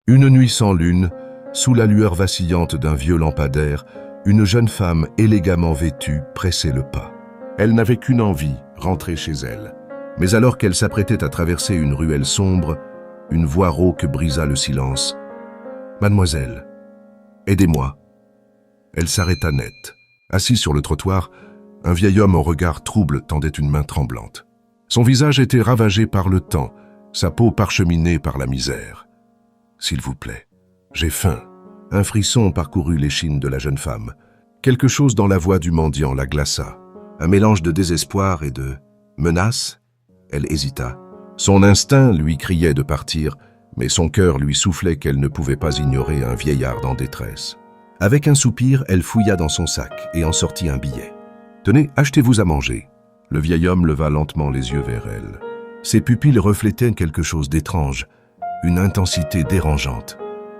Une nuit sans lune, sous la lueur vacillante d'un vieux lampadaire, une jeune femme élégamment vêtue pressait le pas. Elle n'avait qu'une envie, rentrer chez elle. Mais alors qu'elle s'apprêtait à traverser une ruelle sombre, une voix rauque brisa le silence. « Mademoiselle, aidez-moi !» Elle s'arrêta net. Assis sur le trottoir, un vieil homme au regard trouble tendait une main tremblante. Son visage était ravagé par le temps, sa peau parcheminée par la misère. « S'il vous plaît, j'ai faim. » Un frisson parcourut l'échine de la jeune femme. Quelque chose dans la voix du mendiant la glaça. Un mélange de désespoir et de menace. Elle hésita. Son instinct lui criait de partir, mais son cœur lui soufflait qu'elle ne pouvait pas ignorer un vieillard en détresse. Avec un soupir, elle fouilla dans son sac et en sortit un billet. « Tenez, achetez-vous à manger. » Le vieil homme leva lentement les yeux vers elle. Ses pupilles reflétaient quelque chose d'étrange, une intensité dérangeante.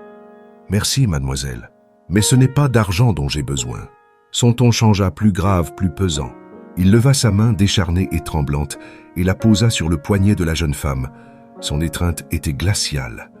« Merci, mademoiselle, mais ce n'est pas d'argent dont j'ai besoin. » Son ton changea, plus grave, plus pesant. Il leva sa main décharnée et tremblante et la posa sur le poignet de la jeune femme. Son étreinte était glaciale.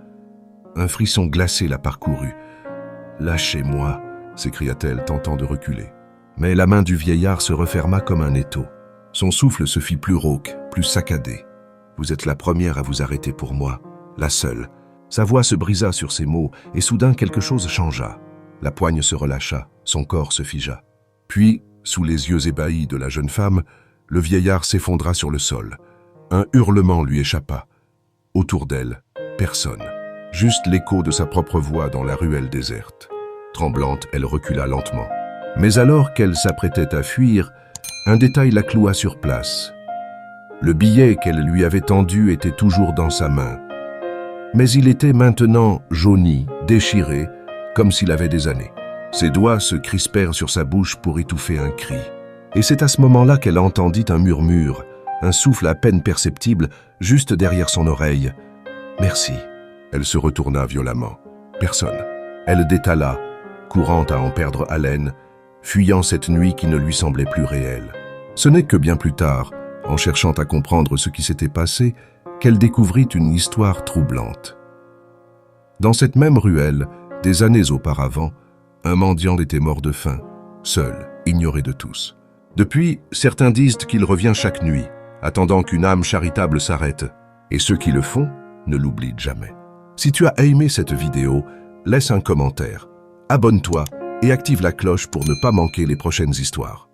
Un frisson glacé la parcourut. « Lâchez-moi » s'écria-t-elle, tentant de reculer. Mais la main du vieillard se referma comme un étau. Son souffle se fit plus rauque, plus saccadé. « Vous êtes la première à vous arrêter pour moi, la seule. » Sa voix se brisa sur ces mots et soudain quelque chose changea. La poigne se relâcha, son corps se figea. Puis, sous les yeux ébahis de la jeune femme, le vieillard s'effondra sur le sol. Un hurlement lui échappa. Autour d'elle, personne. Juste l'écho de sa propre voix dans la ruelle déserte. Tremblante, elle recula lentement. Mais alors qu'elle s'apprêtait à fuir, un détail la cloua sur place. Le billet qu'elle lui avait tendu était toujours dans sa main. Mais il était maintenant jauni, déchiré, comme s'il avait des années. Ses doigts se crispèrent sur sa bouche pour étouffer un cri. Et c'est à ce moment-là qu'elle entendit un murmure, un souffle à peine perceptible, juste derrière son oreille. « Merci !» Elle se retourna violemment. Personne. Elle détala, courant à en perdre haleine, fuyant cette nuit qui ne lui semblait plus réelle. Ce n'est que bien plus tard, en cherchant à comprendre ce qui s'était passé, qu'elle découvrit une histoire troublante. Dans cette même ruelle, des années auparavant, un mendiant était mort de faim, seul, ignoré de tous. Depuis, certains disent qu'il revient chaque nuit, attendant qu'une âme charitable s'arrête, et ceux qui le font ne l'oublient jamais. Si tu as aimé cette vidéo, laisse un commentaire, abonne-toi et active la cloche pour ne pas manquer les prochaines histoires.